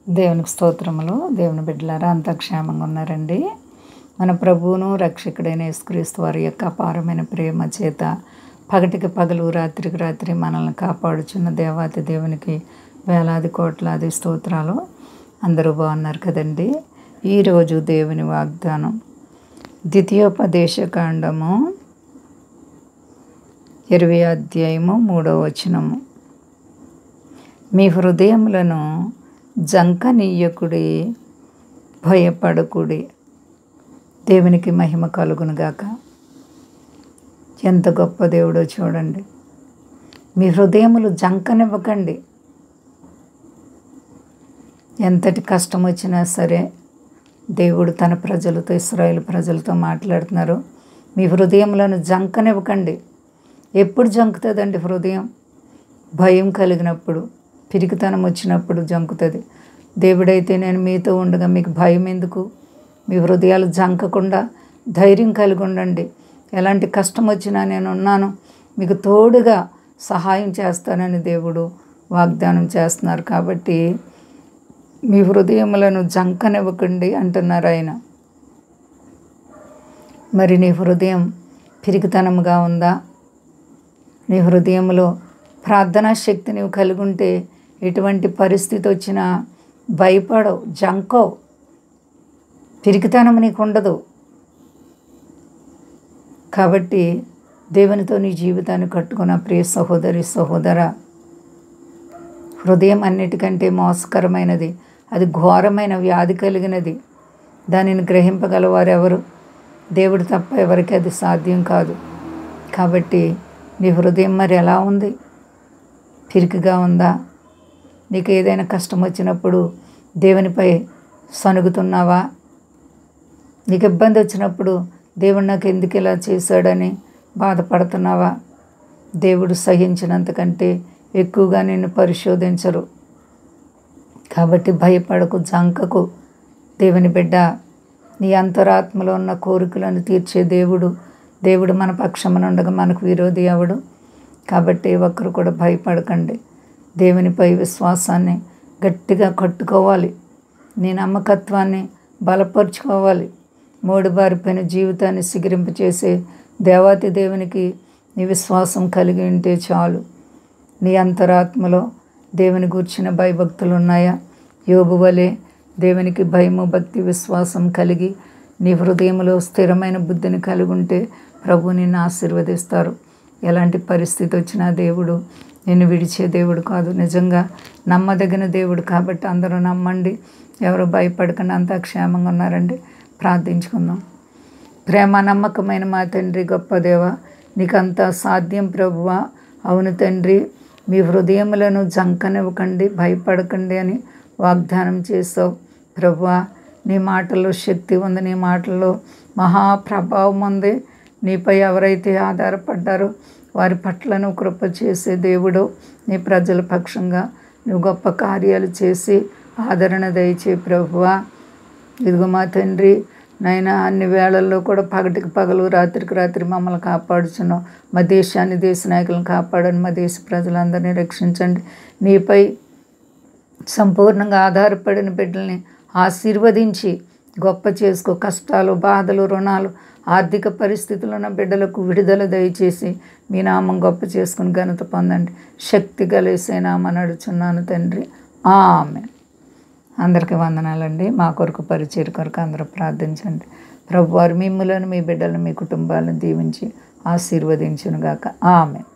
దేవునికి స్తోత్రములు. దేవుని బిడ్డలారా అంతా క్షేమంగా ఉన్నారండి. మన ప్రభువును రక్షకుడైన యేసుక్రీస్తు వారి యొక్క అపారమైన ప్రేమ చేత పగటికి పగలు రాత్రికి రాత్రి మనల్ని కాపాడుచున్న దేవాతి దేవునికి వేలాది కోట్లాది స్తోత్రాలు. అందరూ బాగున్నారు కదండి. ఈరోజు దేవుని వాగ్దానం ద్వితీయోపదేశకాండము 20 అధ్యాయము 3వ వచనము. మీ హృదయములను జంకనీయకుడి, భయపడకుడి. దేవునికి మహిమ కలుగునుగాక. ఎంత గొప్ప దేవుడో చూడండి. మీ హృదయములు జంకనివ్వకండి. ఎంతటి కష్టం వచ్చినా సరే దేవుడు తన ప్రజలతో, ఇశ్రాయేలు ప్రజలతో మాట్లాడుతున్నారు. మీ హృదయములను జంకనివ్వకండి. ఎప్పుడు జంకుతుందండి హృదయం? భయం కలిగినప్పుడు, పిరికితనం వచ్చినప్పుడు జంకుతుంది. దేవుడైతే నేను మీతో ఉండగా మీకు భయం ఎందుకు? మీ హృదయాలు జంకకుండా ధైర్యం కలిగి ఉండండి. ఎలాంటి కష్టం వచ్చినా నేను ఉన్నాను, మీకు తోడుగా సహాయం చేస్తానని దేవుడు వాగ్దానం చేస్తున్నారు. కాబట్టి మీ హృదయములను జంకనివ్వకండి అంటున్నారు ఆయన. మరి నీ హృదయం పిరికితనముగా ఉందా? నీ హృదయంలో ప్రార్థనా శక్తి నీవు కలిగి ఉంటే ఎటువంటి పరిస్థితి వచ్చినా భయపడవు, జంకవు, పిరికితనం నీకు ఉండదు. కాబట్టి దేవునితో నీ జీవితాన్ని కట్టుకున్న ప్రియ సహోదరి, సహోదర, హృదయం అన్నిటికంటే మోసకరమైనది. అది ఘోరమైన వ్యాధి కలిగినది. దానిని గ్రహింపగలవారు ఎవరు? దేవుడు తప్ప ఎవరికి అది సాధ్యం కాదు. కాబట్టి నీ హృదయం మరి ఎలా ఉంది? పిరికిగా ఉందా? నీకు ఏదైనా కష్టం వచ్చినప్పుడు దేవునిపై సనుగుతున్నావా? నీకు ఇబ్బంది వచ్చినప్పుడు దేవుడు నాకు ఎందుకు ఇలా చేశాడని బాధపడుతున్నావా? దేవుడు సహించినంతకంటే ఎక్కువగా నిన్ను పరిశోధించరు. కాబట్టి భయపడకు, జంకకు. దేవుని బిడ్డ, నీ అంతరాత్మలో ఉన్న కోరికలను తీర్చే దేవుడు మన పక్షమున ఉండగా మనకు విరోధి ఎవడు? కాబట్టి ఒక్కరు కూడా భయపడకండి. దేవునిపై విశ్వాసాన్ని గట్టిగా కట్టుకోవాలి. నీ నమ్మకత్వాన్ని బలపరుచుకోవాలి. మోడుబారిపోయిన జీవితాన్ని సిగిరింపచేసే దేవాతి దేవునికి నీ విశ్వాసం కలిగి ఉంటే చాలు. నీ అంతరాత్మలో దేవుని గూర్చిన భయభక్తులు ఉన్నాయా? యోబు వలె దేవునికి భయము, భక్తి, విశ్వాసం కలిగి నీ హృదయంలో స్థిరమైన బుద్ధిని కలిగి ఉంటే ప్రభు నిన్ను ఆశీర్వదిస్తారు. ఎలాంటి పరిస్థితి వచ్చినా దేవుడు నిన్ను విడిచే దేవుడు కాదు. నిజంగా నమ్మదగిన దేవుడు. కాబట్టి అందరూ నమ్మండి. ఎవరు భయపడకుండా అంతా క్షేమంగా ఉన్నారండి. ప్రార్థించుకుందాం. ప్రేమ నమ్మకమైన మా తండ్రి, గొప్ప దేవ, నీకంతా సాధ్యం ప్రభువా. అవును తండ్రి, మీ హృదయములను జంకనివ్వకండి, భయపడకండి అని వాగ్దానం చేసావు ప్రభువా. నీ మాటల్లో శక్తి ఉంది, నీ మాటల్లో మహాప్రభావం ఉంది. నీపై ఎవరైతే ఆధారపడ్డారో వారి పట్ల నువ్వు కృప చేసే దేవుడు. నీ ప్రజల పక్షంగా నువ్వు గొప్ప కార్యాలు చేసి ఆదరణ దయచే ప్రభువా. ఇదిగో మా తండ్రి నైనా అన్ని వేళల్లో కూడా పగటికి పగలు రాత్రికి రాత్రి మమ్మల్ని కాపాడుచున్నావు. మా దేశాన్ని, దేశ నాయకులను కాపాడని, మా దేశ ప్రజలందరినీ రక్షించండి. నీపై సంపూర్ణంగా ఆధారపడిన బిడ్డల్ని ఆశీర్వదించి గొప్ప చేసుకో. కష్టాలు, బాధలు, రుణాలు, ఆర్థిక పరిస్థితులు ఉన్న బిడ్డలకు విడుదల దయచేసి మీ నామం గొప్ప చేసుకుని ఘనత పొందండి. శక్తి కలిసే నామని అడుచున్నాను తండ్రి. ఆమేన్. అందరికీ వందనాలండి. మా కొరకు, పరిచయ కొరకు అందరూ ప్రార్థించండి. ప్రభువారు మిమ్ములను, మీ బిడ్డలను, మీ కుటుంబాలను దీవించి ఆశీర్వదించునుగాక. ఆమేన్.